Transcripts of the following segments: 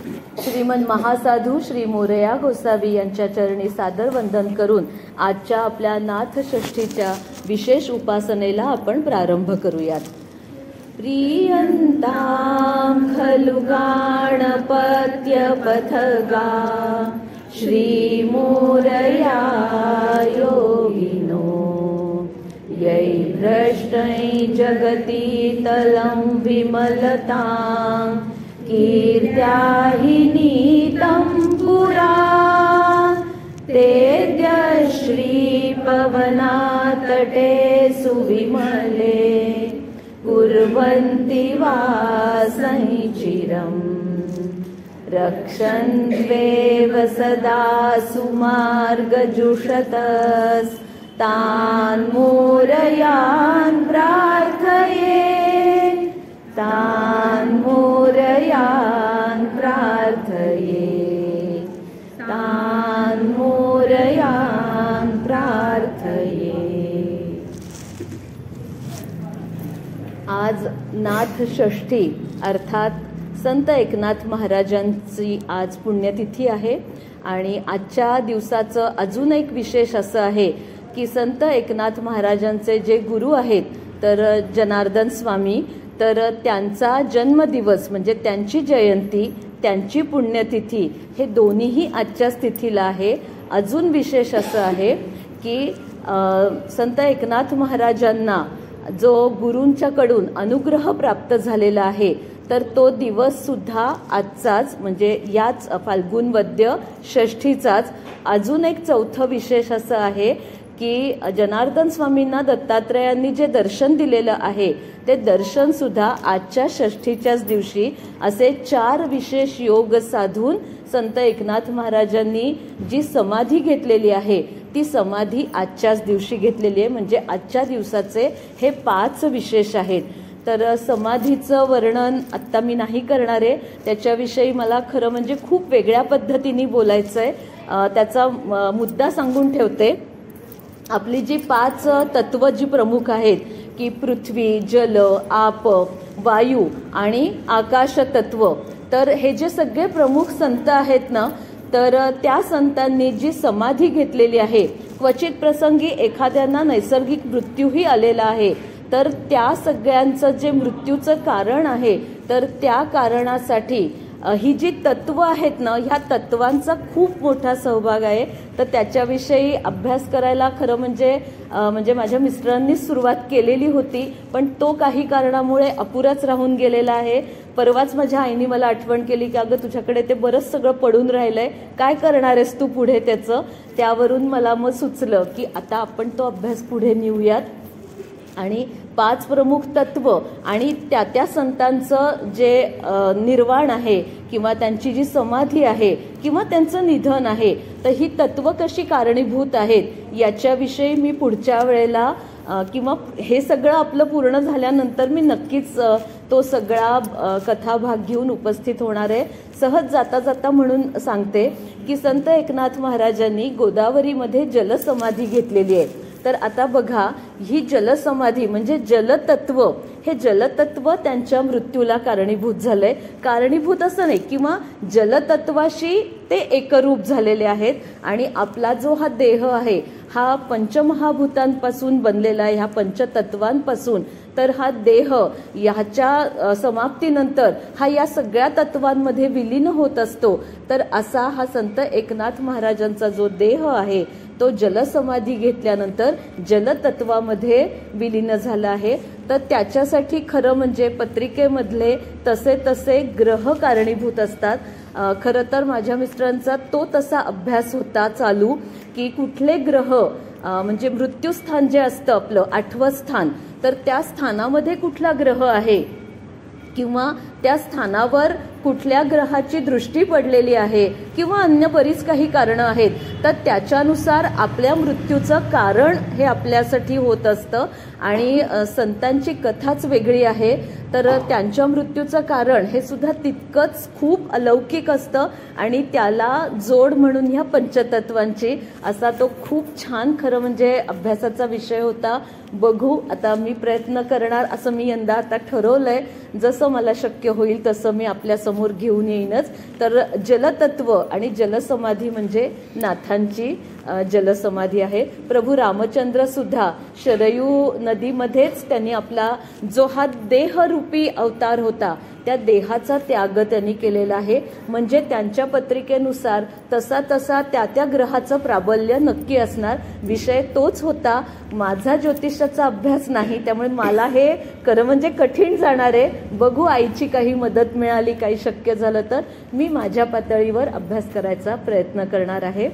श्रीमन महासाधू श्री मोरया गोसावी यांच्या चरणी सादर वंदन करून आजच्या आपल्या नाथ षष्ठीच्या विशेष उपासनेला आपण प्रारंभ करूयात. प्रियंतां खलु गणपत्य पथगा श्री मोरया योगिनो यै भ्रष्टै जगति तलं विमलतां कीर्त्या हि नीतं पुरा तेद्य श्रीपवनातटे सुविमले कुर्वन्ति वासं चिरम् रक्षन्त्वेव सदा सुमार्गजुषतस्तान् मोरयान् प्रार्थये तान् मोरयान् प्रार्थये तान् मोरयान् प्रार्थये. आज नाथ षष्ठी अर्थात संत एकनाथ महाराजांची आज पुण्यतिथी आहे आणि आजच्या दिवसाचं अजून एक विशेष असं आहे की संत एकनाथ महाराजांचे जे गुरु आहेत तर जनार्दन स्वामी, तर त्यांचा जन्मदिवस म्हणजे त्यांची जयंती, त्यांची पुण्यतिथी हे दोन्हीही आजच्याच तिथीला आहे. अजून विशेष असं आहे की संत एकनाथ महाराजांना जो गुरूंच्याकडून अनुग्रह प्राप्त झालेला आहे तर तो दिवस सुद्धा आजचाच म्हणजे याच फाल्गुन वद्य षष्ठीचाच. अजून एक चौथं विशेष असं आहे की जनार्दन स्वामींना दत्तात्रेयांनी जे दर्शन दिलेलं आहे ते दर्शन सुद्धा आजच्या षष्ठीच्याच दिवशी असे 4 विशेष योग साधून संत एकनाथ महाराजांनी जी समाधी घेतलेली आहे ती समाधी आजच्याच दिवशी घेतलेली आहे. म्हणजे आजच्या दिवसाचे हे 5 विशेष आहेत. तर समाधीचं वर्णन आत्ता मी नाही करणार आहे, त्याच्याविषयी मला खरं म्हणजे खूप वेगळ्या पद्धतीने बोलायचं आहे. त्याचा मुद्दा सांगून ठेवते. आपली जी 5 तत्व जी प्रमुख आहेत की पृथ्वी, जल, आप, वायू आणि आकाश तत्व, तर हे जे सगळे प्रमुख संत आहेत ना, तर त्या संतांनी जी समाधी घेतलेली आहे, क्वचित प्रसंगी एखाद्यांना नैसर्गिक मृत्यूही आलेला आहे, तर त्या सगळ्यांचं जे मृत्यूचं कारण आहे तर त्या कारणासाठी ही जी तत्व आहेत ना, ह्या तत्वांचा खूप मोठा सहभाग आहे. तर त्याच्याविषयी अभ्यास करायला खरं म्हणजे माझ्या मिस्टरांनीच सुरुवात केलेली होती, पण तो काही कारणामुळे अपुराच राहून गेलेला आहे. परवाच माझ्या आईने मला आठवण केली की अगं तुझ्याकडे ते बरंच सगळं पडून राहिलंय, काय करणार आहेस तू पुढे त्याचं. त्यावरून मला मग सुचलं की आता आपण तो अभ्यास पुढे नेऊयात आणि 5 प्रमुख तत्व आणि त्या संतांचं जे निर्वाण आहे किंवा त्यांची जी समाधी आहे किंवा त्यांचं निधन आहे, तर ही तत्व कशी कारणीभूत आहेत याच्याविषयी मी पुढच्या वेळेला किंवा हे सगळं आपलं पूर्ण झाल्यानंतर मी नक्कीच तो सगळा कथाभाग घेऊन उपस्थित होणार आहे. सहज जाता जाता म्हणून सांगते की संत एकनाथ महाराजांनी गोदावरीमध्ये जलसमाधी घेतलेली आहे. तर आता बघा, ही जलसमाधी म्हणजे जलतत्व, हे जलतत्व त्यांच्या मृत्यूला कारणीभूत झालंय. कारणीभूत असं नाही किंवा जलतत्वाशी ते एकरूप झालेले आहेत. आणि आपला जो हा देह आहे हा पंचमहाभूतांपासून बनलेला आहे, ह्या पंचतत्वांपासून. तर हा देह ह्याच्या समाप्तीनंतर हा या सगळ्या तत्वांमध्ये विलीन होत असतो. तर असा हा संत एकनाथ महाराजांचा जो देह आहे तो जलसमाधी घेतल्यानंतर जलतत्वामध्ये विलीन झाला आहे. तर त्याच्यासाठी खरं म्हणजे पत्रिकेमधले तसे ग्रह कारणीभूत असतात. खरं तर माझ्या मिस्टरांचा तो तसा अभ्यास होता चालू की कुठले ग्रह म्हणजे मृत्यूस्थान जे असतं आपलं 8वं स्थान, तर त्या स्थानामध्ये कुठला ग्रह आहे किंवा त्या स्थानावर कुठल्या ग्रहाची दृष्टी पडलेली आहे किंवा अन्य बरीच काही कारणं आहेत. तर त्याच्यानुसार आपल्या मृत्यूचं कारण हे आपल्यासाठी होत असतं. आणि संतांची कथाच वेगळी आहे. तर त्यांच्या मृत्यूचं कारण हे सुद्धा तितकंच खूप अलौकिक असतं आणि त्याला जोड म्हणून ह्या पंचतत्वांची असा तो खूप छान खरं म्हणजे अभ्यासाचा विषय होता. बघू आता मी प्रयत्न करणार असं मी यंदा आता ठरवलंय. जसं मला शक्य होईल तसं मी आपल्या समोर घेऊन येईनच. तर जलतत्व आणि जलसमाधी म्हणजे नाथांची जलसमाधी आहे. प्रभू रामचंद्र सुद्धा शरयू नदीमध्येच त्यांनी आपला जो हा देहरूपी अवतार होता त्या देहाचा त्याग त्यांनी केलेला आहे. म्हणजे त्यांच्या पत्रिकेनुसार तसा तसा त्या ग्रहाचं प्राबल्य नक्की असणार. विषय तोच होता. माझा ज्योतिषाचा अभ्यास नाही त्यामुळे मला हे खरं म्हणजे कठीण जाणार आहे. बघू आईची काही मदत मिळाली काही शक्य झालं तर मी माझ्या पातळीवर अभ्यास करायचा प्रयत्न करणार आहे.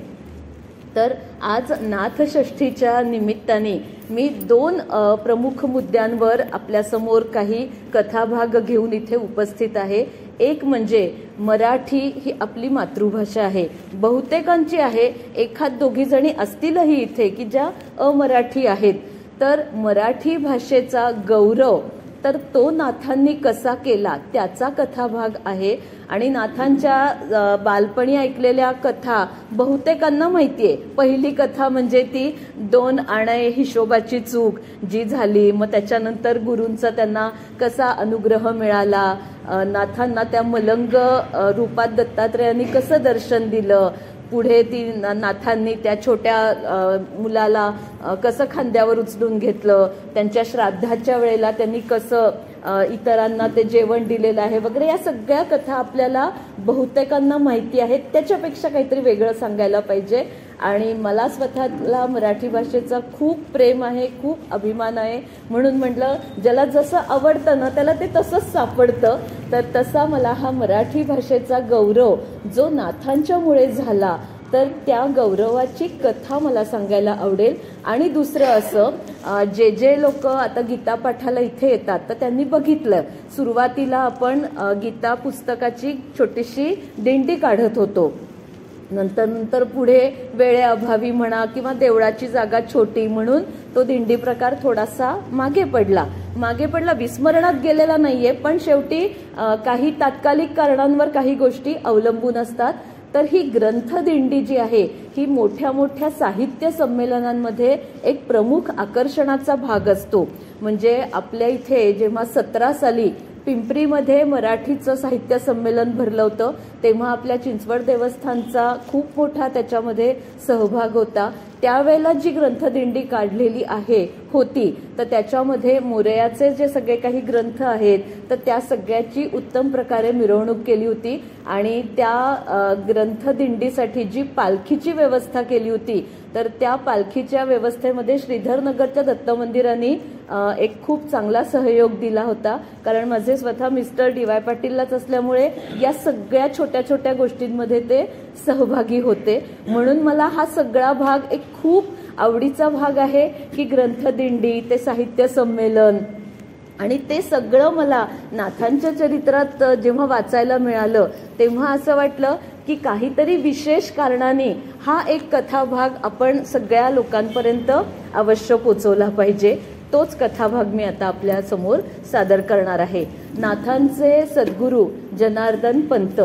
तर आज नाथषष्ठीच्या निमित्ताने मी 2 प्रमुख मुद्द्यांवर आपल्यासमोर काही कथाभाग घेऊन इथे उपस्थित आहे. एक म्हणजे मराठी ही आपली मातृभाषा आहे, बहुतेकांची आहे. एखाद दोघी जणी असतीलही इथे की ज्या अमराठी आहेत. तर मराठी भाषेचा गौरव तर तो नाथांनी कसा केला त्याचा कथाभाग आहे. आणि नाथांच्या बालपणी ऐकलेल्या कथा बहुतेकांना माहितीये. पहिली कथा म्हणजे ती 2 आणे हिशोबाची चूक जी झाली, मग त्याच्यानंतर गुरूंचा त्यांना कसा अनुग्रह मिळाला, नाथांना त्या मलंग रूपात दत्तात्रेयांनी कसं दर्शन दिलं, पुढे ती नाथांनी त्या छोट्या मुलाला कसं खांद्यावर उचलून घेतलं, त्यांच्या श्राद्धाच्या वेळेला त्यांनी कसं इतरांना ते जेवण दिलेलं आहे वगैरे. या सगळ्या कथा आपल्याला बहुतेकांना माहिती आहेत. त्याच्यापेक्षा काहीतरी वेगळं सांगायला पाहिजे. आणि मला स्वतःला मराठी भाषेचा खूप प्रेम आहे, खूप अभिमान आहे. म्हणून म्हटलं ज्याला जसं आवडतं ना त्याला ते तसंच सापडतं. तर तसा मला हा मराठी भाषेचा गौरव जो नाथांच्यामुळे झाला तर त्या गौरवाची कथा मला सांगायला आवडेल. आणि दुसरं असं जे लोक आता गीता पाठाला इथे येतात तर त्यांनी बघितलं सुरुवातीला आपण गीता पुस्तकाची छोटीशी दिंडी काढत होतो. नंतर पुढे वेळेअभावी म्हणा किंवा देवळाची जागा छोटी म्हणून तो दिंडी प्रकार थोडासा मागे पडला, विस्मरणात गेलेला नाहीये. पण शेवटी काही तात्कालिक कारणांवर काही गोष्टी अवलंबून असतात. तर ही ग्रंथदिंडी जी आहे ही मोठ्या मोठ्या साहित्य संमेलनांमध्ये एक प्रमुख आकर्षणाचा भाग असतो. म्हणजे आपल्या इथे जेव्हा 17 साली पिंपरीमध्ये मराठीचं साहित्य संमेलन भरलं होतं तेव्हा आपल्या चिंचवड देवस्थानचा खूप मोठा त्याच्यामध्ये सहभाग होता. त्यावेळेला जी ग्रंथदिंडी काढलेली होती तर त्याच्यामध्ये मोरयाचे जे सगळे काही ग्रंथ आहेत तर त्या सगळ्याची उत्तम प्रकारे मिरवणूक केली होती. आणि त्या ग्रंथदिंडीसाठी जी पालखीची व्यवस्था केली होती तर त्या पालखीच्या व्यवस्थेमध्ये श्रीधरनगरच्या दत्त मंदिरांनी एक खूप चांगला सहयोग दिला होता. कारण माझे स्वतः मिस्टर DY पाटीललाच असल्यामुळे या सगळ्या छोट्या छोट्या गोष्टींमध्ये ते सहभागी होते. म्हणून मला हा सगळा भाग एक खूप आवडीचा भाग आहे की ग्रंथदिंडी ते साहित्य संमेलन आणि ते सगळं मला नाथांच्या चरित्रात जेव्हा वाचायला मिळालं तेव्हा असं वाटलं की काहीतरी विशेष कारणाने हा एक कथाभाग आपण सगळ्या लोकांपर्यंत अवश्य पोचवला पाहिजे. तोच कथाभाग मी आता आपल्या समोर सादर करणार आहे. नाथांचे सद्गुरू जनार्दन पंत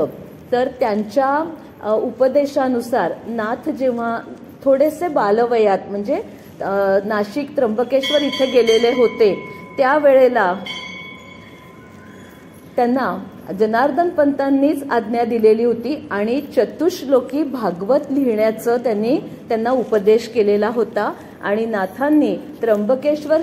तर त्यांच्या उपदेशानुसार नाथ जेव्हा थोडेसे बालवयात म्हणजे नाशिक त्र्यंबकेश्वर इथे गेलेले होते त्यावेळेला त्यांना जनार्दन पंतांनीच आज्ञा दिलेली होती आणि चतुश्लोकी भागवत लिहिण्याचं त्यांना उपदेश केलेला होता. आणि नाथांनी त्र्यंबकेश्वर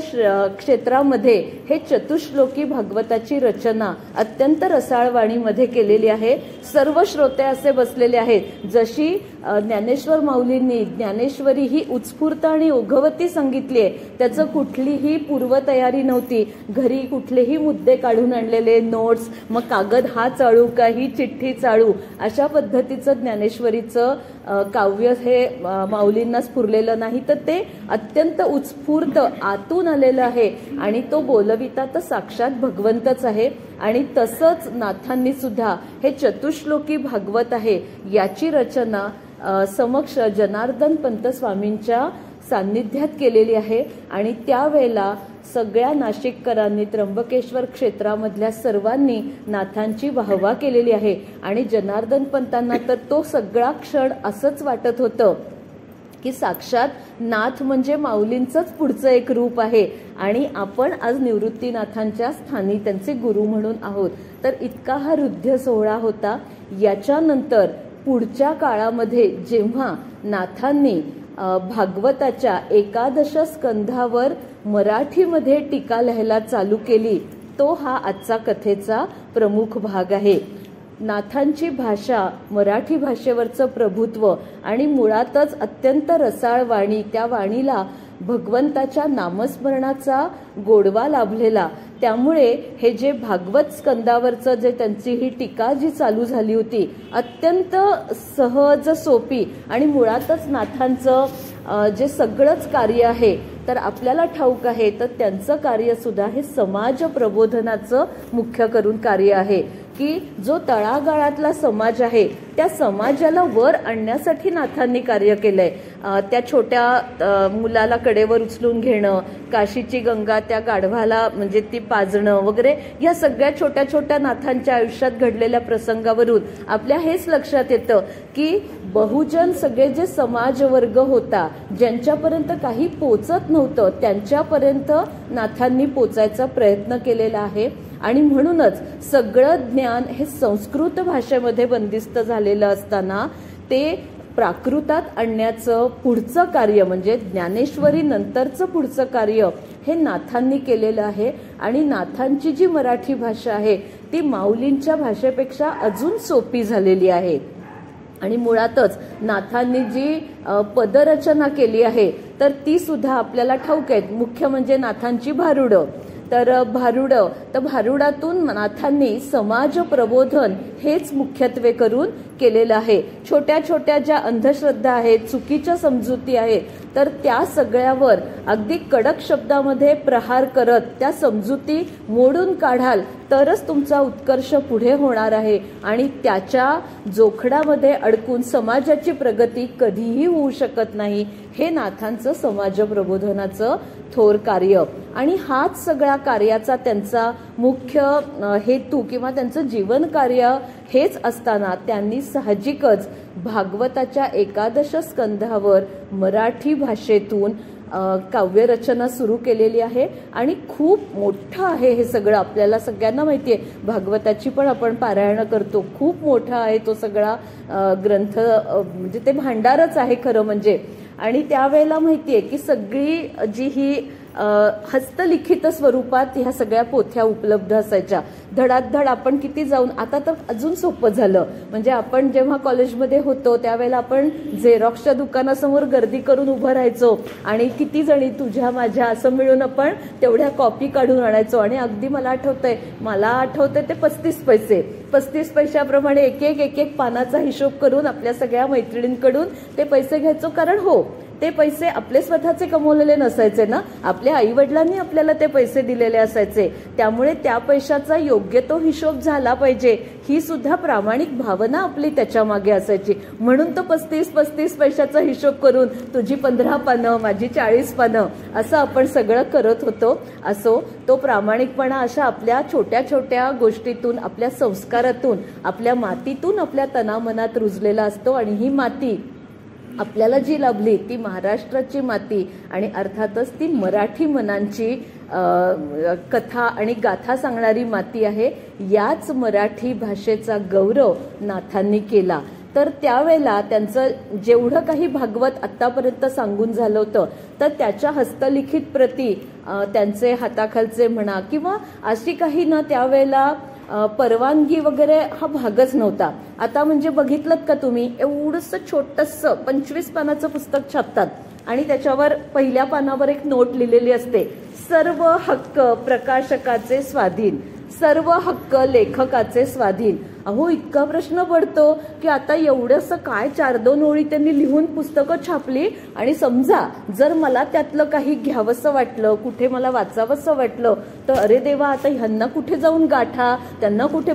क्षेत्रामध्ये हे चतुश्लोकी भागवताची रचना अत्यंत रसाळवाणीमध्ये केलेली आहे. सर्व श्रोते असे बसलेले आहेत. जशी ज्ञानेश्वर माऊलींनी ज्ञानेश्वरी ही उत्स्फूर्त आणि ओघवती सांगितली आहे त्याचं कुठलीही पूर्वतयारी नव्हती. घरी कुठलेही मुद्दे काढून आणलेले नोट्स, मग कागद हा चाळू का ही चिठ्ठी चाळू अशा पद्धतीचं ज्ञानेश्वरीचं काव्य हे माऊलींना स्फुरलेलं नाही. तर ते अत्यंत उत्स्फूर्त आतून आलेलं आहे आणि तो बोलविता तर साक्षात भगवंतच आहे. आणि तसंच नाथांनी सुद्धा हे चतुश्लोकी भागवत आहे याची रचना समक्ष जनार्दन पंत स्वामींच्या सान्निध्यात केलेली आहे. आणि त्यावेळेला सगळ्या नाशिककरांनी, त्र्यंबकेश्वर क्षेत्रामधल्या सर्वांनी नाथांची वाहवा केलेली आहे. आणि जनार्दन पंतांना तर तो सगळा क्षण असंच वाटत होतं की साक्षात नाथ म्हणजे माऊलींचंच पुढचं एक रूप आहे आणि आपण आज निवृत्तीनाथांच्या स्थानी त्यांचे गुरु म्हणून आहोत. तर इतका हा हृदय सोहळा होता. याच्यानंतर पुढच्या काळामध्ये जेव्हा नाथांनी भागवताच्या 11 स्कंधावर मराठीमध्ये टीका लिहायला चालू केली, तो हा आजचा कथेचा प्रमुख भाग आहे. नाथांची भाषा, मराठी भाषेवरचं प्रभुत्व आणि मुळातच अत्यंत रसाळ वाणी, त्या वाणीला भगवंताच्या नामस्मरणाचा गोडवा लाभलेला. त्यामुळे हे जे भागवत स्कंदावरचं जे त्यांची ही टीका जी चालू झाली होती, अत्यंत सहज सोपी आणि मुळातच नाथांचं जे सगळंच कार्य आहे तर आपल्याला ठाऊक आहे, तर त्यांचं कार्य सुद्धा हे समाज प्रबोधनाचं मुख्य करून कार्य आहे की जो तळागाळातला समाज आहे त्या समाजाला वर आणण्यासाठी नाथांनी कार्य केलंय. त्या छोट्या मुलाला कडेवर उचलून घेणं, काशीची गंगा त्या गाढवाला म्हणजे ती पाजणं वगैरे, या सगळ्या छोट्या छोट्या नाथांच्या आयुष्यात घडलेल्या प्रसंगावरून आपल्या हेच लक्षात येतं की बहुजन सगळे जे समाज वर्ग होता, ज्यांच्यापर्यंत काही पोचत नव्हतं, त्यांच्यापर्यंत नाथांनी पोचायचा प्रयत्न केलेला आहे. आणि म्हणूनच सगळं ज्ञान हे संस्कृत भाषेमध्ये बंदिस्त झालेलं असताना ते प्राकृतात आणण्याचं पुढचं कार्य म्हणजे ज्ञानेश्वरी नंतरचं पुढचं कार्य हे नाथांनी केलेलं आहे. आणि नाथांची जी मराठी भाषा आहे ती माऊलींच्या भाषेपेक्षा अजून सोपी झालेली आहे. आणि मुळातच नाथांनी जी पदरचना केली आहे तर ती सुद्धा आपल्याला ठाऊक आहेत. मुख्य म्हणजे नाथांची भारुडं. तर भारुडातून नाथांनी समाज प्रबोधन हेच मुख्यत्वे करून केलेलं आहे. छोट्या छोट्या ज्या अंधश्रद्धा आहेत, चुकीच्या समजुती आहेत, तर त्या सगळ्यावर अगदी कडक शब्दामध्ये प्रहार करत त्या समजुती मोडून काढाल तरच तुमचा उत्कर्ष पुढे होणार आहे. आणि त्याच्या जोखडामध्ये अडकून समाजाची प्रगती कधीही होऊ शकत नाही. हे नाथांचं समाज प्रबोधनाचं थोर कार्य. आणि हाच सगळ्या कार्याचा त्यांचा मुख्य हेतू किंवा त्यांचं जीवन कार्य हेच असताना त्यांनी साहजिकच भागवताच्या 11 स्कंधावर मराठी भाषेतून काव्यरचना सुरू केलेली आहे. आणि खूप मोठं आहे हे सगळं, आपल्याला सगळ्यांना माहिती आहे. भागवताची पण आपण पारायण करतो, खूप मोठा आहे तो सगळा ग्रंथ, म्हणजे ते भांडारच आहे खरं म्हणजे. आणि त्यावेळेला माहितीये की सगळी जी ही हस्तलिखित स्वरूपात ह्या सगळ्या पोथ्या उपलब्ध असायच्या. धडाधड आपण किती जाऊन, आता तर अजून सोपं झालं. म्हणजे आपण जेव्हा कॉलेजमध्ये होतो त्यावेळेला आपण झेरॉक्सच्या दुकानासमोर गर्दी करून उभं राहायचो आणि किती जणी तुझ्या माझ्या असं मिळून आपण तेवढ्या कॉपी काढून आणायचो. आणि अगदी मला आठवतंय ते 35 पैशाप्रमाणे एक एक पानाचा हिशोब करून आपल्या सगळ्या मैत्रिणींकडून ते पैसे घ्यायचो. कारण ते पैसे आपले स्वतःचे कमवलेले नसायचे ना, आपल्या आई वडिलांनी आपल्याला ते पैसे दिलेले असायचे. त्यामुळे त्या पैशाचा योग्य तो हिशोब झाला पाहिजे ही सुद्धा प्रामाणिक भावना आपली त्याच्या मागे असायची. म्हणून तो 35 पैशाचा हिशोब करून तुझी 15 पानं माझी 40 पानं असं आपण सगळं करत होतो. असो, तो प्रामाणिकपणा अशा आपल्या छोट्या छोट्या गोष्टीतून, आपल्या संस्कारातून, आपल्या मातीतून आपल्या तनामनात रुजलेला असतो. आणि ही माती आपल्याला जी लाभली ती महाराष्ट्राची माती आणि अर्थातच ती मराठी मनांची कथा आणि गाथा सांगणारी माती आहे. याच मराठी भाषेचा गौरव नाथांनी केला. तर त्यावेळेला त्यांचं जेवढं काही भागवत आतापर्यंत सांगून झालं होतं तर त्याच्या हस्तलिखित प्रती, त्यांचे हाताखालचे म्हणा किंवा अशी काही ना त्यावेळेला परवानगी वगैरे हा भागच नव्हता. आता म्हणजे बघितलं का तुम्ही, एवढंसं छोटंसं 25 पानाचं पुस्तक छापतात आणि त्याच्यावर पहिल्या पानावर एक नोट लिहिलेली असते, सर्व हक्क प्रकाशकाचे स्वाधीन, सर्व हक्क लेखकाचे स्वाधीन. अहो, इतका प्रश्न पडतो की आता एवढंसं काय 4-2 ओळी त्यांनी लिहून पुस्तकं छापली आणि समजा जर मला त्यातलं काही घ्यावंसं वाटलं, कुठे मला वाचावंसं वाटलं तर अरे देवा, आता ह्यांना कुठे जाऊन गाठा, त्यांना कुठे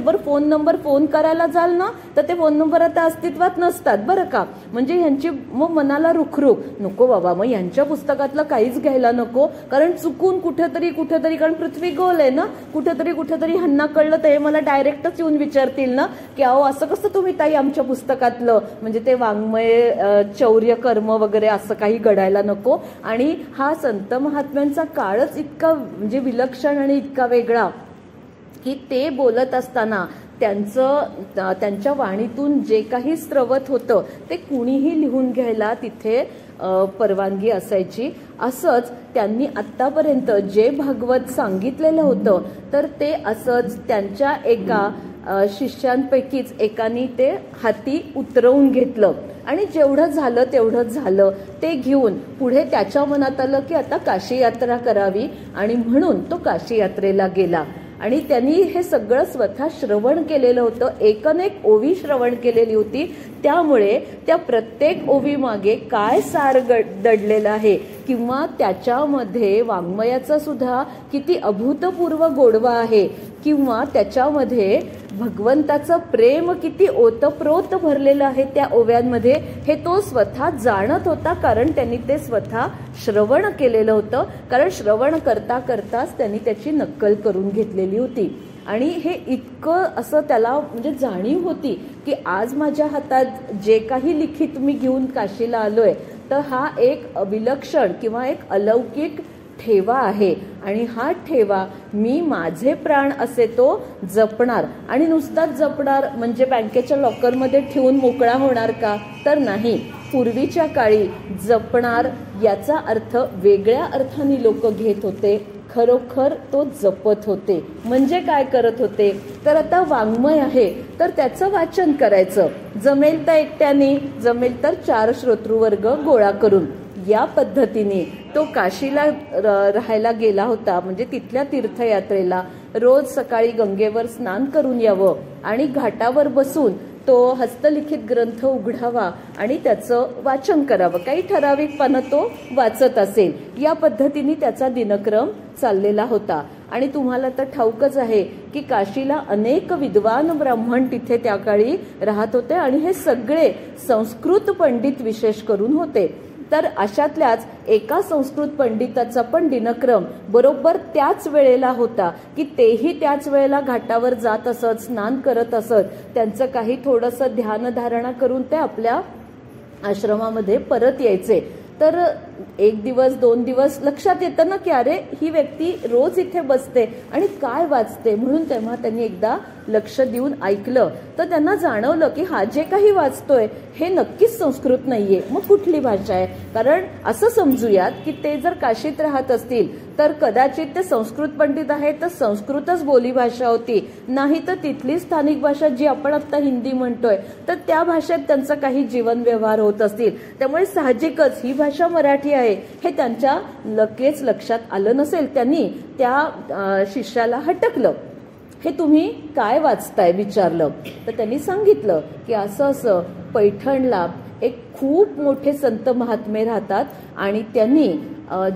फोन करायला जाल ना तर ते फोन नंबर आता अस्तित्वात नसतात बरं का. म्हणजे ह्यांची मग मनाला रुखरुख, नको बाबा मग यांच्या पुस्तकातलं काहीच घ्यायला नको, कारण चुकून कुठेतरी कारण पृथ्वी गोल आहे ना, कुठेतरी ह्यांना कळलं तर हे मला डायरेक्टच येऊन विचारतील ना की अहो असं कसं तुम्ही ताई आमच्या पुस्तकातलं, म्हणजे ते वाङ्मय चौर्य कर्म वगैरे असं काही घडायला नको. आणि हा संत महात्म्यांचा काळच इतका म्हणजे विलक्षण आणि इतका वेगळा की ते बोलत असताना त्यांच्या वाणीतून जे काही स्रवत होतं ते कुणीही लिहून घ्यायला तिथे परवानगी असायची. असंच त्यांनी आत्तापर्यंत जे भागवत सांगितलेलं होतं तर ते असंच त्यांच्या एका शिष्यांपैकीच एकाने ते हाती उतरवून घेतलं आणि जेवढं झालं ते घेऊन पुढे त्याच्या मनात आलं की आता काशी यात्रा करावी आणि म्हणून तो काशी यात्रेला गेला. आणि त्यांनी हे सगळं स्वतः श्रवण केलेलं होतं, एकनेक ओवी श्रवण केलेली होती. त्यामुळे त्या प्रत्येक ओवी मागे काय सार दडलेलं आहे किंवा त्याच्यामध्ये वाङ्मयाचा सुद्धा किती अभूतपूर्व गोडवा आहे किंवा त्याच्यामध्ये भगवंताचं प्रेम किती ओतप्रोत भरलेलं आहे त्या ओव्यांमध्ये, हे तो स्वतः जाणत होता. कारण त्यांनी ते स्वतः श्रवण केलेलं होतं. कारण श्रवण करताच त्यांनी त्याची नक्कल करून घेतलेली होती. आणि हे इतकं असं त्याला म्हणजे जाणीव होती की आज माझ्या हातात जे काही लिखित मी घेऊन काशीला आलोय तर हा एक विलक्षण किंवा एक अलौकिक ठेवा आहे आणि हा ठेवा मी माझे प्राण असे तो जपणार. आणि नुसताच जपणार म्हणजे बँकेच्या लॉकरमध्ये ठेवून मोकळा होणार का, तर नाही. पूर्वीच्या काळी जपणार याचा अर्थ वेगळ्या अर्थाने लोक घेत होते, खरोखर तो जपत होते. म्हणजे काय करत होते, तर आता वाङ्मय आहे तर त्याचं वाचन करायचं, जमेल तर एकट्याने, जमेल तर 4 श्रोतृवर्ग गोळा करून. या पद्धतीने तो काशीला राहायला गेला होता. म्हणजे तिथल्या तीर्थयात्रेला रोज सकाळी गंगेवर स्नान करून यावं आणि घाटावर बसून तो हस्तलिखित ग्रंथ उघडावा आणि त्याचं वाचन करावं. काही ठराविक पानं तो वाचत असेल. या पद्धतीने त्याचा दिनक्रम चाललेला होता. आणि तुम्हाला तर ठाऊकच आहे की काशीला अनेक विद्वान ब्राह्मण तिथे त्या काळी राहत होते आणि हे सगळे संस्कृत पंडित विशेष करून होते. तर अशातल्याच एका संस्कृत पंडिताचा पण दिनक्रम बरोबर त्याच वेळेला होता की तेही त्याच वेळेला घाटावर जात असत, स्नान करत असत. त्यांचं काही थोडंसं ध्यानधारणा करून ते आपल्या आश्रमामध्ये परत यायचे. तर 1 दिवस 2 दिवस लक्षात येतं ना की अरे ही व्यक्ती रोज इथे बसते आणि काय वाचते, म्हणून तेव्हा त्यांनी एकदा लक्ष देऊन ऐकलं तर त्यांना जाणवलं की हा जे काही वाचतोय हे नक्कीच संस्कृत नाहीये, मग कुठली भाषा आहे. कारण असं समजूयात की ते जर काशीत राहत असतील तर कदाचित ते संस्कृत पंडित आहेत तर संस्कृतच बोली भाषा होती, नाही तर तिथली स्थानिक भाषा जी आपण आता हिंदी म्हणतोय तर त्या भाषेत त्यांचा काही जीवन व्यवहार होत असतील. त्यामुळे साहजिकच ही भाषा मराठी आहे हे त्यांच्या लगेच लक्षात आलं नसेल. त्यांनी त्या शिष्याला हटकलं, हे तुम्ही काय वाचताय विचारलं. तर त्यांनी सांगितलं की असं पैठणला एक खूप मोठे संत महात्मे राहतात आणि त्यांनी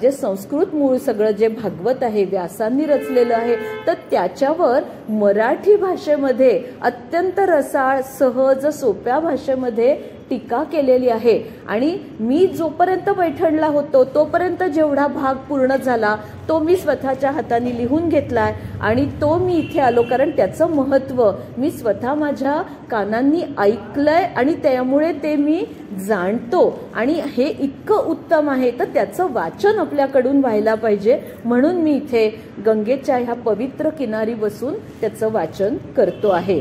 जे संस्कृत मूळ सगळं जे भागवत आहे व्यासांनी रचलेलं आहे तर त्याच्यावर मराठी भाषेमध्ये अत्यंत रसाळ सहज सोप्या भाषेमध्ये टीका केलेली आहे. आणि मी जोपर्यंत पैठणला होतो तोपर्यंत जेवढा भाग पूर्ण झाला तो मी स्वतःच्या हाताने लिहून घेतलाय आणि तो मी इथे आलो कारण त्याचं महत्त्व मी स्वतः माझ्या कानांनी ऐकलंय आणि त्यामुळे ते मी जाणतो. आणि हे इतकं उत्तम आहे तर त्याचं वाचन आपल्याकडून व्हायला पाहिजे, म्हणून मी इथे गंगेच्या ह्या पवित्र किनारी बसून त्याचं वाचन करतो आहे.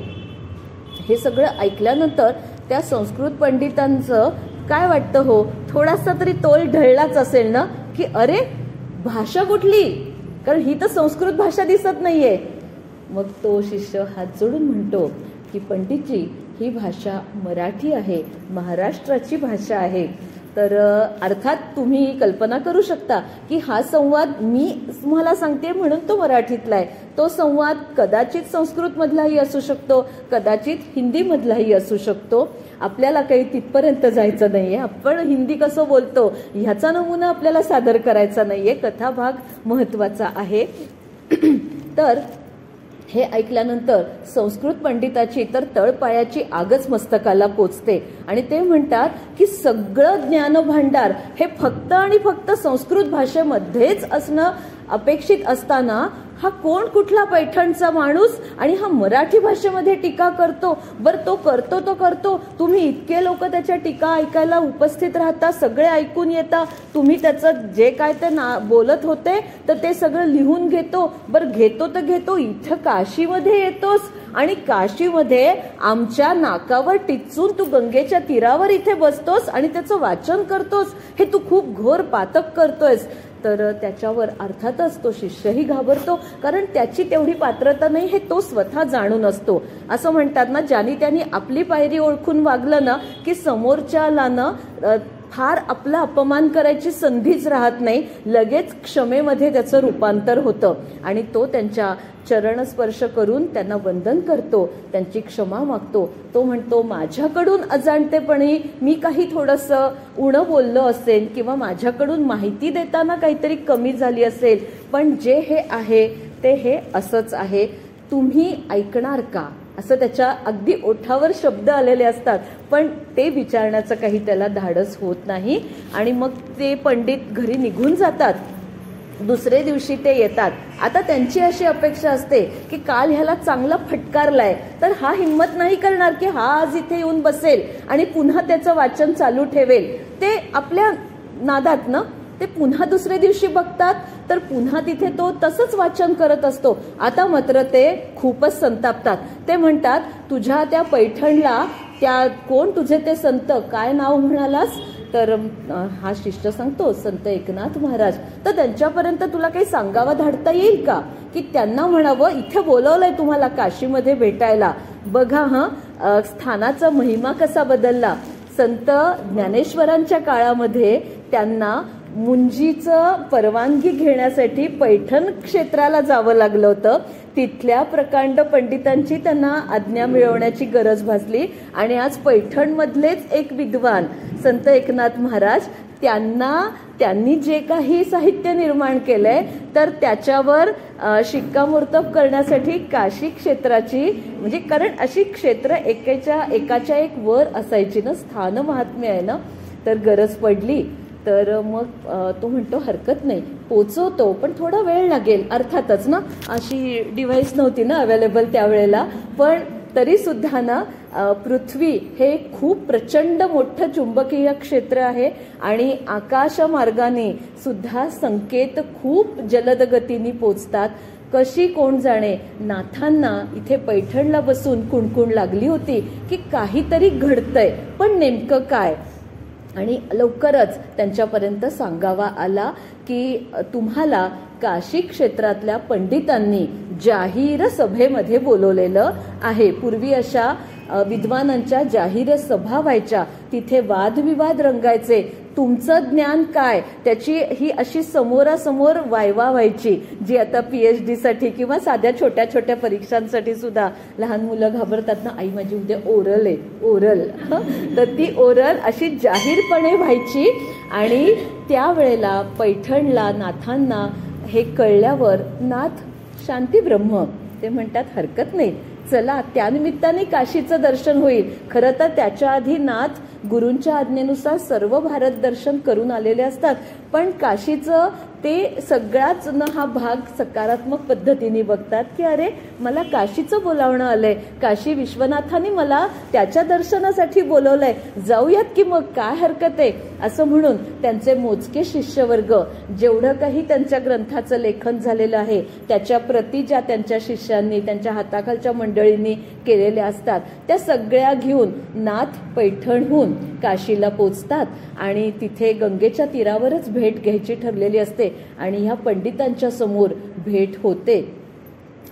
हे सगळं ऐकल्यानंतर त्या संस्कृत पंडितांचं काय वाटतं हो, थोडासा तरी तोल ढळलाच असेल ना की अरे भाषा कुठली, कारण ही तर संस्कृत भाषा दिसत नाहीये. मग तो शिष्य हात जोडून म्हणतो की पंडितजी ही भाषा मराठी आहे, महाराष्ट्राची भाषा आहे. तर अर्थात तुम्ही कल्पना करू शकता की हा संवाद मी तुम्हाला सांगते म्हणून तो मराठीतला आहे. तो संवाद कदाचित संस्कृतमधलाही असू शकतो, कदाचित हिंदीमधलाही असू शकतो. आपल्याला काही तिथपर्यंत जायचं नाहीये. आपण हिंदी कसं बोलतो ह्याचा नमुना आपल्याला सादर करायचा नाहीये, कथाभाग महत्वाचा आहे. तर हे ऐकल्यानंतर संस्कृत पंडिताची तर तळपायाची आगच मस्तकाला पोचते आणि ते म्हणतात की सगळं ज्ञानभांडार हे फक्त आणि फक्त संस्कृत भाषेमध्येच असणं अपेक्षित असताना हा कोण कुठला पैठणचा माणूस आणि हा मराठी भाषेमध्ये टीका करतो. बरं तो करतो तुम्ही इतके लोक त्याच्या टीका ऐकायला उपस्थित राहता, सगळे ऐकून येता, तुम्ही त्याचं जे काय ते बोलत होते तर ते सगळं लिहून घेतो. बरं घेतो इथं काशीमध्ये येतोस आणि काशीमध्ये आमच्या नाकावर टिचून तू गंगेच्या तीरावर इथे बसतोस आणि त्याचं वाचन करतोस, हे तू खूप घोर पातक करतोयस. तर त्याच्यावर अर्थातच तो शिष्यही घाबरतो, कारण त्याची तेवढी पात्रता नाही हे तो स्वतः जाणून असतो. असं म्हणतात ना, ज्यानी त्यांनी आपली पायरी ओळखून वागलं ना की समोरच्याला ना फार आपला अपमान करायची संधीच राहत नाही, लगेच क्षमेमध्ये त्याचं रूपांतर होतं आणि तो त्यांच्या चरणस्पर्श करून त्यांना वंदन करतो, त्यांची क्षमा मागतो. तो म्हणतो माझ्याकडून अजाणतेपणी मी काही थोडंसं उणं बोललो असेल किंवा माझ्याकडून माहिती देताना काहीतरी कमी झाली असेल, पण जे हे आहे ते हे असंच आहे, तुम्ही ऐकणार का, असं त्याच्या अगदी ओठावर शब्द आलेले असतात, पण ते विचारण्याचं काही त्याला धाडस होत नाही. आणि मग ते पंडित घरी निघून जातात. दुसरे दिवशी ते येतात. आता त्यांची अशी अपेक्षा असते की काल ह्याला चांगला फटकारलाय तर हा हिंमत नाही करणार की हा आज इथे येऊन बसेल आणि पुन्हा त्याचं वाचन चालू ठेवेल. ते आपल्या नादात ना ते पुन्हा दुसरे दिवशी बघतात तर पुन्हा तिथे तो तसंच वाचन करत असतो. आता मात्र ते खूपच संतापतात. ते म्हणतात तुझ्या त्या पैठणला त्या कोण तुझे ते संत, काय नाव म्हणालास, तर हा शिष्य सांगतो संत एकनाथ महाराज. तर त्यांच्यापर्यंत तुला काही सांगावा धाडता येईल का की त्यांना म्हणावं इथे बोलवलंय तुम्हाला काशीमध्ये भेटायला. बघा स्थानाचा महिमा कसा बदलला. संत ज्ञानेश्वरांच्या काळामध्ये त्यांना मुंजीचं परवानगी घेण्यासाठी पैठण क्षेत्राला जावं लागलं होतं. तिथल्या प्रकांड पंडितांची त्यांना आज्ञा मिळवण्याची गरज भासली आणि आज पैठणमधलेच एक विद्वान संत एकनाथ महाराज त्यांनी जे काही साहित्य निर्माण केलंय तर त्याच्यावर शिक्कामोर्तब करण्यासाठी काशी क्षेत्राची, म्हणजे कारण अशी क्षेत्र एकाच्या एक वर असायची ना, स्थान महात्म्य आहे ना, तर गरज पडली. तर मग तो म्हणतो हरकत नाही पोचवतो, पण थोडा वेळ लागेल. अर्थातच ना अशी डिव्हाइस नव्हती ना अवेलेबल त्यावेळेला, पण तरी सुद्धा ना पृथ्वी हे खूप प्रचंड मोठं चुंबकीय क्षेत्र आहे आणि आकाशमार्गाने सुद्धा संकेत खूप जलद गतीने पोचतात. कशी कोण जाणे. नाथांना इथे पैठणला बसून कुणकुण लागली होती की काहीतरी घडतंय, पण नेमकं काय. आणि लवकरच त्यांच्यापर्यंत सांगावा आला की तुम्हाला काशी क्षेत्रातल्या पंडितांनी जाहीर सभेमध्ये बोलवलेलं आहे. पूर्वी अशा विद्वानांच्या जाहीर सभा व्हायच्या, तिथे वादविवाद रंगायचे, तुमचं ज्ञान काय त्याची ही अशी समोरासमोर वायवा व्हायची, जी आता PhD साठी किंवा साध्या छोट्या छोट्या परीक्षांसाठी सुद्धा लहान मुलं घाबरतात ना, आई माझी उद्या ओरल आहे, ओरल, तर ती ओरल अशी जाहीरपणे व्हायची. आणि त्यावेळेला पैठणला नाथांना हे कळल्यावर नाथ शांती ब्रह्म ते म्हणतात हरकत नाही, चला त्यानिमित्ताने काशीचं दर्शन होईल. खरं तर त्याच्या आधी नाथ गुरूंच्या आज्ञेनुसार सर्व भारत दर्शन करून आलेले असतात, पण काशीचं ते सगळाच न हा भाग सकारात्मक पद्धतीने बघतात की अरे मला काशीचं बोलावणं आलंय, काशी विश्वनाथाने मला त्याच्या दर्शनासाठी बोलवलंय, जाऊयात की मग काय हरकत आहे. असं म्हणून त्यांचे मोजके शिष्यवर्ग जेवढं काही त्यांच्या ग्रंथाचं लेखन झालेलं आहे त्याच्या प्रती ज्या त्यांच्या शिष्यांनी त्यांच्या हाताखालच्या मंडळींनी केलेल्या असतात त्या सगळ्या घेऊन नाथ पैठणहून काशीला पोचतात आणि तिथे गंगेच्या तीरावरच भेट घ्यायची ठरलेली असते आणि ह्या पंडितांच्या समोर भेट होते.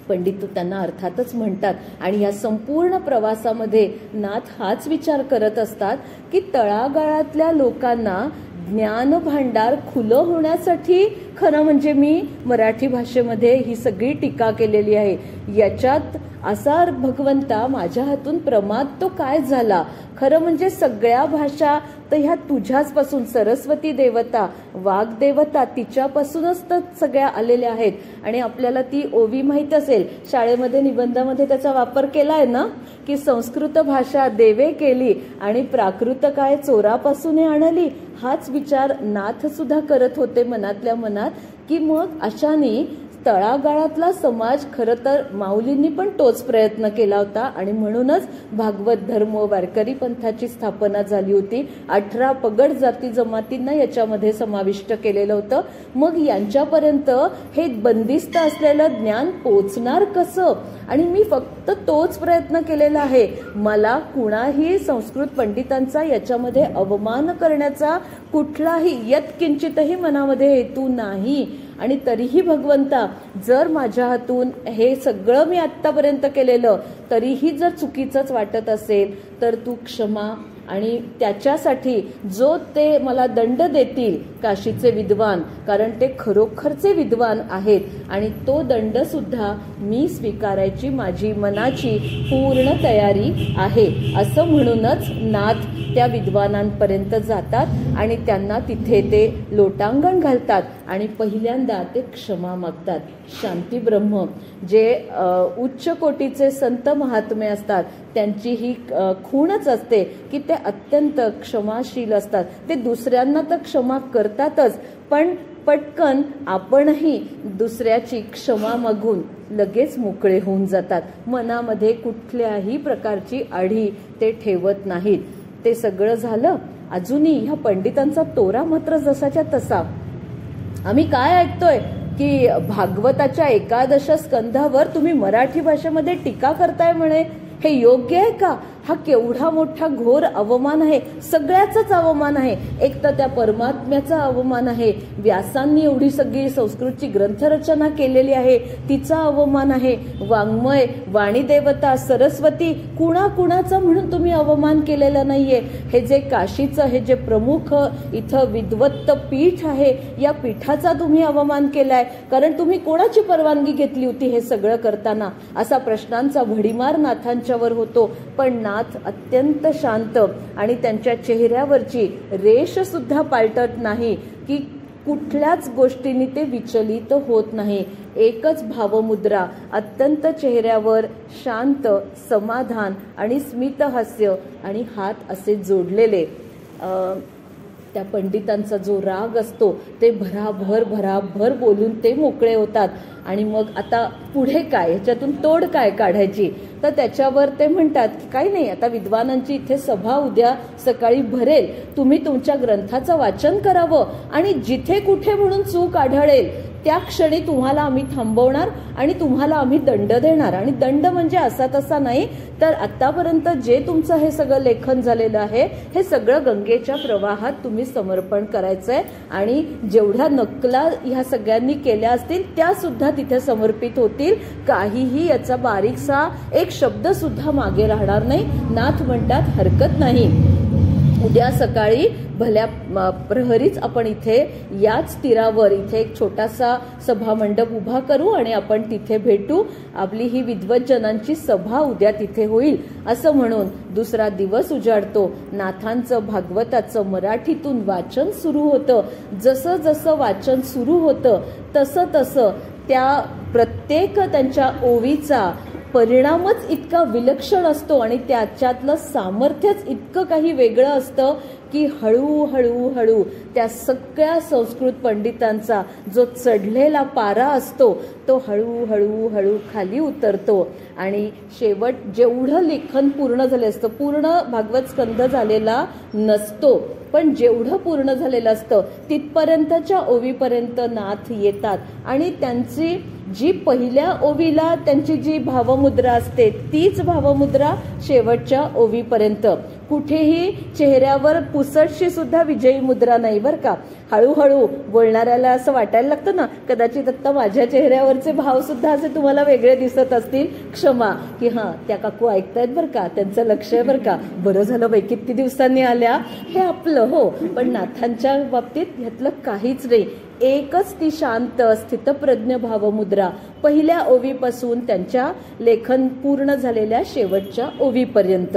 पंडित त्यांना अर्थातच म्हणतात आणि या संपूर्ण प्रवासामध्ये नाथ हाच विचार करत असतात की तळागाळातल्या लोकांना ज्ञान भांडार खुलं होण्यासाठी खरं म्हणजे मी मराठी भाषेमध्ये ही सगळी टीका केलेली आहे. याच्यात असा भगवंता माझ्या हातून प्रमाद तो काय झाला. खरं म्हणजे सगळ्या भाषा फक्त ह्या तुझ्याचपासून सरस्वती देवता, वाग्देवता तिच्यापासूनच तर सगळ्या आलेल्या आहेत. आणि आपल्याला ती ओवी माहित असेल, शाळेमध्ये निबंधामध्ये त्याचा वापर केलाय ना, की संस्कृत भाषा देवे केली आणि प्राकृत काय चोरापासून आणली. हाच विचार नाथ सुद्धा करत होते मनातल्या मनात, की मग अशाने तळागाळातला समाज खरं तर माऊलींनी पण तोच प्रयत्न केला होता. आणि म्हणूनच भागवत धर्म वारकरी पंथाची स्थापना झाली होती. 18 पगड जाती जमातींना याच्यामध्ये समाविष्ट केलेलं होतं. मग यांच्यापर्यंत हे बंदिस्त असलेलं ज्ञान पोचणार कसं? आणि मी फक्त तोच प्रयत्न केलेला आहे. मला कुणाही संस्कृत पंडितांचा याच्यामध्ये अवमान करण्याचा कुठलाही यत्किंचितही मनामध्ये हेतू नाही. आणि तरीही भगवंता, जर माझ्या हातून हे सगळं मी आत्तापर्यंत केलेलं तरीही जर चुकीचंच वाटत असेल तर तू क्षमा. आणि त्याच्यासाठी जो ते मला दंड देतील काशीचे विद्वान, कारण ते खरोखरचे विद्वान आहेत, आणि तो दंड सुद्धा मी स्वीकारायची माझी मनाची पूर्ण तयारी आहे. असं म्हणूनच नाथ त्या विद्वानांपर्यंत जातात आणि त्यांना तिथे ते लोटांगण घालतात आणि पहिल्यांदा ते क्षमा मागतात. शांती ब्रह्म जे उच्च कोटीचे संत महात्मे असतात त्यांची ही खूणच असते की ते अत्यंत क्षमाशील असतात. ते दुसऱ्यांना तर क्षमा करतातच, पण पटकन आपणही दुसऱ्याची क्षमा मागून लगेच मोकळे होऊन जातात. मनामध्ये कुठल्याही प्रकारची आढी ते ठेवत नाहीत. ते सगळं झालं. अजूनही ह्या पंडितांचा तोरा मात्र जसाच्या तसा. आम्ही काय ऐकतोय की भागवताच्या 11 स्कंधावर तुम्ही मराठी भाषेमध्ये टीका करताय म्हणे. हे योग्य आहे का? हा केवढा मोठा घोर अवमान आहे. सगळ्याचाच अवमान आहे. एक तर त्या परमात्म्याचा अवमान आहे. व्यासांनी एवढी सगळी संस्कृतची ग्रंथरचना केलेली आहे तिचा अवमान आहे. वाङ्मय, वाणी देवता, सरस्वती कुणाचा म्हणून तुम्ही अवमान केलेला नाहीये. हे जे काशीचं हे जे प्रमुख इथं विद्वत्त पीठ आहे या पीठाचा तुम्ही अवमान केलाय. कारण तुम्ही कोणाची परवानगी घेतली होती हे सगळं करताना? असा प्रश्नांचा भडीमार नाथांच्यावर होतो. पण नाथ अत्यंत शांत आणि त्यांच्या चेहऱ्यावरची रेष सुद्धा पालटत नाही, की कुठल्याच गोष्टींनी ते विचलित होत नाही. एकच भावमुद्रा, अत्यंत चेहऱ्यावर शांत समाधान आणि स्मितहास्य आणि हात असे जोडलेले. त्या पंडितांचा जो राग असतो ते भराभर बोलून ते मोकळे होतात. आणि मग आता पुढे काय, ह्याच्यातून तोड काय काढायची? तर त्याच्यावर ते म्हणतात की काही नाही, आता विद्वानांची इथे सभा उद्या सकाळी भरेल, तुम्ही तुमच्या ग्रंथाचं वाचन करावं आणि जिथे कुठे म्हणून चूक आढळेल त्या क्षणी तुम्हाला आम्ही थांबवणार आणि तुम्हाला आम्ही दंड देणार. आणि दंड म्हणजे असा तसा नाही, तर आतापर्यंत जे तुमचं हे सगळं लेखन झालेलं आहे हे सगळं गंगेच्या प्रवाहात तुम्ही समर्पण करायचंय. आणि जेवढ्या नकला ह्या सगळ्यांनी केल्या असतील त्या सुद्धा तिथे समर्पित होतील. काहीही याचा बारीकसा एक शब्द सुद्धा मागे राहणार नाही. नाथ म्हणतात हरकत नाही, उद्या सकाळी भल्या प्रहरीच आपण इथे याच तीरावर इथे एक छोटासा सभा मंडप उभा करू आणि आपण तिथे भेटू. आपली ही विद्वज्जनांची सभा उद्या तिथे होईल. असं म्हणून दुसरा दिवस उजाडतो. नाथांचं भागवताचं मराठीतून वाचन सुरू होतं. जसं जसं वाचन सुरू होतं तसं त्या प्रत्येक त्यांच्या ओवीचा परिणामच इतका विलक्षण असतो आणि त्याच्यातलं सामर्थ्यच इतकं काही वेगळं असतं की हळूहळू त्या सगळ्या संस्कृत पंडितांचा जो चढलेला पारा असतो तो हळूहळू खाली उतरतो. आणि शेवट जेवढं लेखन पूर्ण झालं असतं, पूर्ण भागवत स्कंध झालेला नसतो, पण जेवढं पूर्ण झालेलं असतं तिथपर्यंतच्या ओवीपर्यंत नाथ येतात. आणि त्यांची जी पहिल्या ओवीला त्यांची जी भावमुद्रा असते तीच भावमुद्रा शेवटच्या ओवीपर्यंत. कुठेही चेहऱ्यावर पुसटशी सुद्धा विजयी मुद्रा नाही बरं का. हळूहळू बोलणाऱ्याला असं वाटायला लागतं ना, कदाचित आता माझ्या चेहऱ्यावरचे भाव सुद्धा असे तुम्हाला वेगळे दिसत असतील. क्षमा की हां त्या काकू ऐकतायत बरं का, त्यांचं लक्ष आहे बरं का, बरं झालं बाई किती दिवसांनी आल्या, हे आपलं हो. पण नाथांच्या बाबतीत ह्यातलं काहीच नाही. एकच ती शांत स्थितप्रज्ञ भावमुद्रा पहिल्या ओवीपासून त्यांच्या लेखन पूर्ण झालेल्या शेवटच्या ओवीपर्यंत.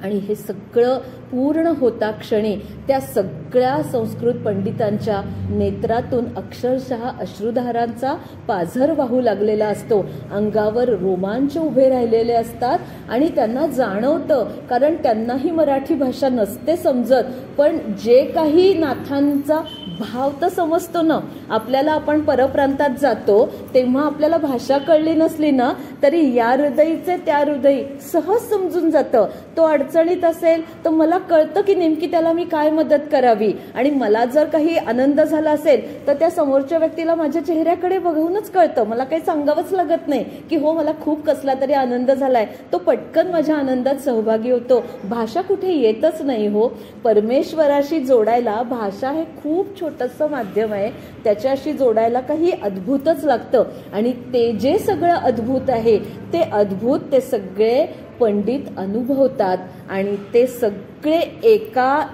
आणि हे सगळं पूर्ण होता क्षणी त्या सगळ्या संस्कृत पंडितांच्या नेत्रातून अक्षरशः अश्रुधारांचा पाझर वाहू लागलेला असतो. अंगावर रोमांच उभे राहिलेले असतात आणि त्यांना जाणवतं, कारण त्यांनाही मराठी भाषा नसते समजत, पण जे काही नाथांचा भाव तर समजतो ना आपल्याला. आपण परप्रांतात जातो तेव्हा आपल्याला भाषा कळली नसली ना तरी या हृदयीचे त्या हृदयी सहज समजून जातं. तो अडचणीत असेल तर मला कळतं की नेमकी त्याला मी काय मदत करावी, आणि मला जर काही आनंद झाला असेल तर त्या समोरच्या व्यक्तीला माझ्या चेहऱ्याकडे बघूनच कळतं. मला काही सांगावंच लागत नाही की हो मला खूप कसला तरी आनंद झालाय, तो पटकन माझ्या आनंदात सहभागी होतो. भाषा कुठे येतच नाही हो. परमेश्वराशी जोडायला भाषा हे खूप छोटंसं माध्यम आहे, त्याच्याशी जोडायला काही अद्भुतच लागतं. आणि ते जे सगळं अद्भुत आहे ते अद्भुत ते सगळे पंडित अनुभवतात आणि ते सगळे एका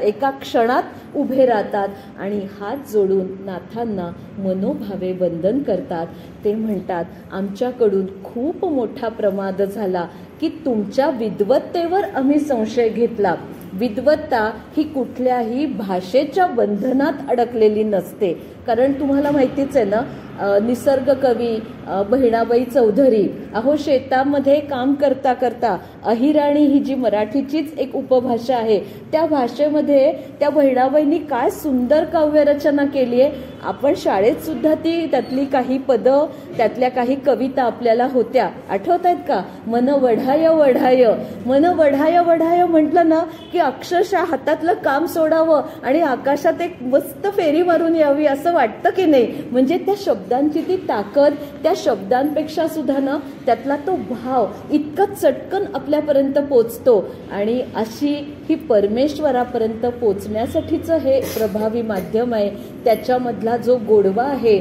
एका क्षणात उभे राहतात आणि हात जोडून नाथांना मनोभावे वंदन करतात. ते म्हणतात, आमच्याकडून खूप मोठा प्रमाद झाला की तुमच्या विद्वत्तेवर आम्ही संशय घेतला. विद्वत्ता ही कुठल्याही भाषेच्या बंधनात अडकलेली नसते. कारण तुम्हाला माहितीच आहे ना, निसर्ग कवी बहिणाबाई चौधरी अहो शेतामध्ये काम करता करता अहिराणी ही जी मराठीचीच एक उपभाषा आहे त्या भाषेमध्ये त्या बहिणाबाईंनी काय सुंदर काव्यरचना केली आहे. आपण शाळेत सुद्धा त्यातली काही पदं त्यातल्या काही कविता आपल्याला होत्या, आठवत आहेत का? मन वढाय वढाय, मन वढाय वढाय म्हटलं ना की अक्षरशः हातातलं काम सोडावं आणि आकाशात एक मस्त फेरी मारून यावी असं वाटतं की नाही. म्हणजे त्या शब्दांची ती ताकद, त्या शब्दांपेक्षा सुद्धा ना त्यातला तो भाव इतका चटकन आपल्यापर्यंत पोचतो. आणि अशी ही परमेश्वरापर्यंत पोचण्यासाठीचं हे प्रभावी माध्यम आहे. त्याच्यामधला जो गोडवा आहे,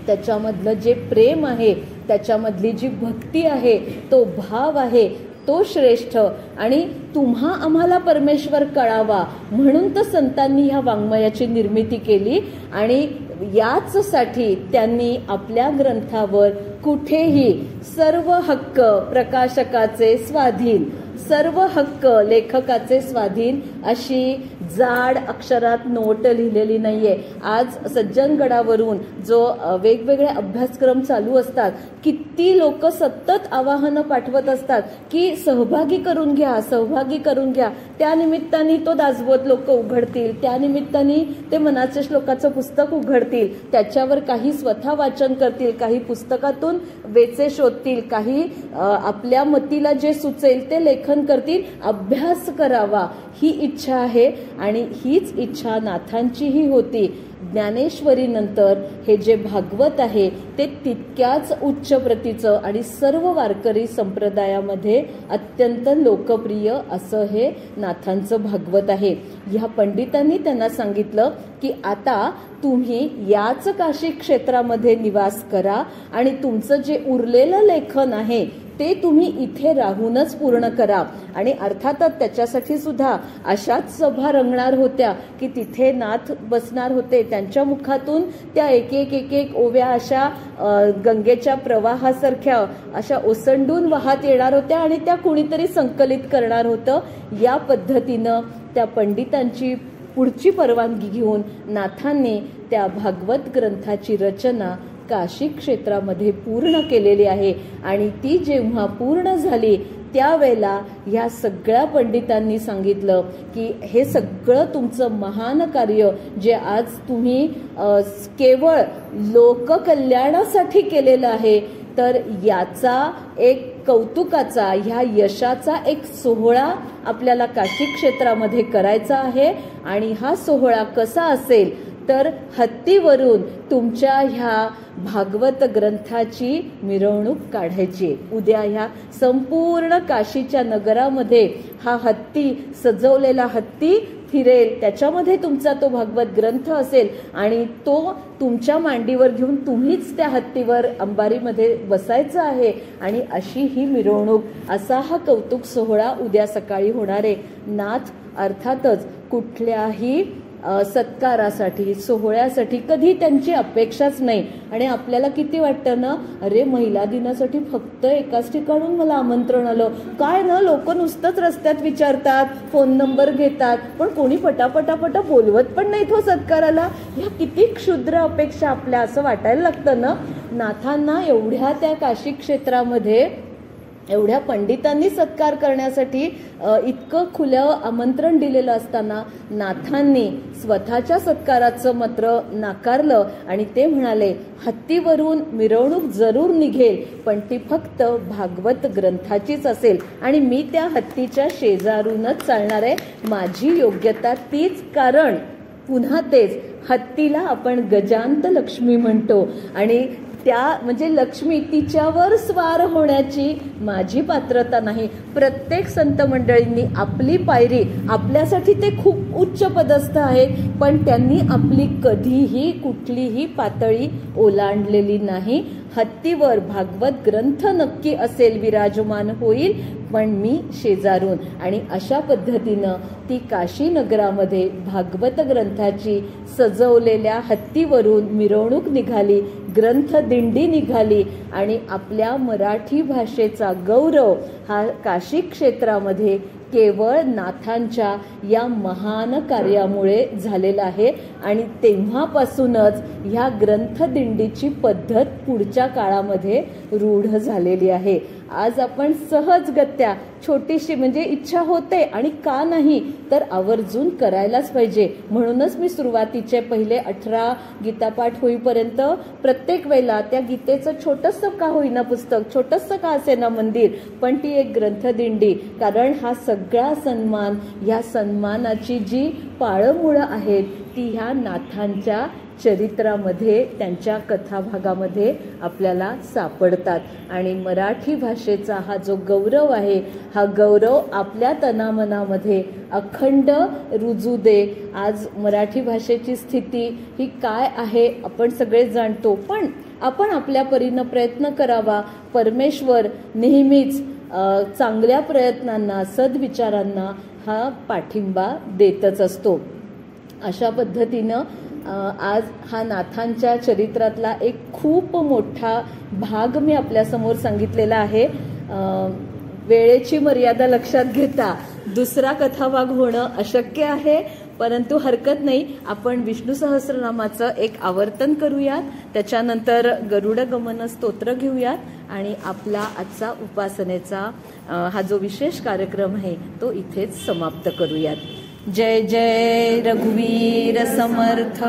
त्याच्यामधलं जे प्रेम आहे, त्याच्यामधली जी भक्ती आहे, तो भाव आहे, तो श्रेष्ठ. आणि तुम्हा आम्हाला परमेश्वर कळावा म्हणून तर संतांनी ह्या वाङ्मयाची निर्मिती केली. आणि याचसाठी त्यांनी आपल्या ग्रंथावर कुठेही सर्व हक्क प्रकाशकाचे स्वाधीन, सर्व हक्क लेखकाचे स्वाधीन अशी जाड अक्षरात नोट लिहिलेली नाहीये. आज सज्जनगडावरून जो वेगवेगळे अभ्यासक्रम चालू असतात, किती लोक सतत आवाहनं पाठवत असतात की सहभागी करून घ्या, सहभागी करून घ्या. त्या निमित्ताने तो दासबोध लोक उघडतील, त्या निमित्ताने ते मनाच्या श्लोकाचं पुस्तक उघडतील, त्याच्यावर काही स्वतः वाचन करतील, काही पुस्तकातून वेचे शोधतील, काही आपल्या मतीला जे सुचेल ते लेखन करतील. अभ्यास करावा ही इच्छा आहे आणि हीच इच्छा नाथांचीही होती. ज्ञानेश्वरी नंतर हे जे भागवत आहे ते तितक्याच उच्च प्रतीचं आणि सर्व वारकरी संप्रदायामध्ये अत्यंत लोकप्रिय असं हे नाथांचं भागवत आहे. ह्या पंडितांनी त्यांना सांगितलं की आता तुम्ही याच काशी क्षेत्रामध्ये निवास करा आणि तुमचं जे उरलेलं लेखन आहे ते तुम्ही इथे राहूनच पूर्ण करा. आणि अर्थातच त्याच्यासाठी सुद्धा अशाच सभा रंगणार होत्या की तिथे नाथ बसणार होते, त्यांच्या मुखातून त्या एक एक एक एक ओव्या अशा गंगेच्या प्रवाहासारख्या अशा ओसंडून वाहत येणार होत्या आणि त्या कुणीतरी संकलित करणार होतं. या पद्धतीनं त्या पंडितांची पुढची परवानगी घेऊन नाथांनी त्या भागवत ग्रंथाची रचना काशी क्षेत्रामध्ये पूर्ण केलेली आहे. आणि ती जेव्हा पूर्ण झाली त्यावेळेला ह्या सगळ्या पंडितांनी सांगितलं की हे सगळं तुमचं महान कार्य जे आज तुम्ही केवळ लोककल्याणासाठी केलेलं आहे, तर याचा एक कौतुकाचा, ह्या यशाचा एक सोहळा आपल्याला काशी क्षेत्रामध्ये करायचा आहे. आणि हा सोहळा कसा असेल तर हत्तीवरून तुमच्या ह्या भागवत ग्रंथाची मिरवणूक काढायची. उद्या ह्या संपूर्ण काशीच्या नगरामध्ये हा हत्ती, सजवलेला हत्ती फिरेल, त्याच्यामध्ये तुमचा तो भागवत ग्रंथ असेल आणि तो तुमच्या मांडीवर घेऊन तुम्हीच त्या हत्तीवर अंबारीमध्ये बसायचं आहे. आणि अशी ही मिरवणूक, असा हा कौतुक सोहळा उद्या सकाळी होणार आहे. नाथ अर्थातच कुठल्याही सत्कारासाठी, सोहळ्यासाठी कधी त्यांची अपेक्षाच नाही. आणि आपल्याला किती वाटतं ना, अरे महिला दिनासाठी फक्त एकाच ठिकाणून मला आमंत्रण आलं काय ना, लोक नुसतंच रस्त्यात विचारतात, फोन नंबर घेतात, पण कोणी पटापटापटा बोलवत पण नाही तो सत्काराला. ह्या किती क्षुद्र अपेक्षा आपल्या, असं वाटायला लागतं ना. नाथांना एवढ्या त्या काशी क्षेत्रामध्ये एवढ्या पंडितांनी सत्कार करण्यासाठी इतकं खुलं आमंत्रण दिलेलं असताना नाथांनी स्वतःच्या सत्काराचं मात्र नाकारलं आणि ते म्हणाले, हत्तीवरून मिरवणूक जरूर निघेल, पण ती फक्त भागवत ग्रंथाचीच असेल आणि मी त्या हत्तीच्या शेजारूनच चालणार आहे. माझी योग्यता तीच, कारण पुन्हा तेच, हत्तीला आपण गजांत लक्ष्मी म्हणतो आणि त्या म्हणजे लक्ष्मी तिच्यावर स्वार होण्याची माझी पात्रता नाही. प्रत्येक संत मंडळींनी आपली पायरी, आपल्यासाठी ते खूप उच्च पदस्थ आहेत, पण त्यांनी आपली कधीही कुठलीही पातळी ओलांडलेली नाही. हत्तीवर भागवत ग्रंथ नक्की असेल, विराजमान होईल, पण मी शेजारून. आणि अशा पद्धतीनं ती काशी नगरामध्ये भागवत ग्रंथाची सजवलेल्या हत्तीवरून मिरवणूक निघाली, ग्रंथ दिंडी निघाली आणि आपल्या मराठी भाषेचा गौरव हा काशी क्षेत्रामध्ये केवळ नाथांच्या या महान कार्यामुळे झालेला आहे. आणि तेव्हापासूनच ह्या ग्रंथदिंडीची पद्धत पुढच्या काळामध्ये रूढ झालेली आहे. आज आपण सहजगत्या छोटीशी म्हणजे इच्छा होते आणि का नाही तर आवर्जून करायलाच पाहिजे. म्हणूनच मी सुरुवातीचे पहिले 18 गीतापाठ होईपर्यंत प्रत्येक वेळेला त्या गीतेचं छोटंसं का होईना पुस्तक, छोटंसं का असेना मंदिर, पण ती एक ग्रंथदिंडी, कारण हा सगळा सन्मान, या सन्मानाची जी पाळंमुळं आहेत ती ह्या नाथांच्या चरित्रामध्ये, त्यांच्या कथाभागामध्ये आपल्याला सापडतात. आणि मराठी भाषेचा हा जो गौरव आहे, हा गौरव आपल्या तनामनामध्ये अखंड रुजू दे. आज मराठी भाषेची स्थिती ही काय आहे आपण सगळे जाणतो, पण आपण आपल्या परीनं प्रयत्न करावा. परमेश्वर नेहमीच चांगल्या प्रयत्नांना, सद्विचारांना हा पाठिंबा देतच असतो. अशा पद्धतीनं आज हा नाथांच्या चरित्रातला एक खूप मोठा भाग मी आपल्यासमोर सांगितलेला आहे. वेळेची मर्यादा लक्षात घेता दुसरा कथाभाग होणं अशक्य आहे, परंतु हरकत नाही, आपण विष्णू सहस्रनामाचं एक आवर्तन करूयात, त्याच्यानंतर गरुड गमन स्तोत्र घेऊयात आणि आपला आजचा उपासनेचा हा जो विशेष कार्यक्रम आहे तो इथेच समाप्त करूयात. जय जय रघुवीर समर्थ.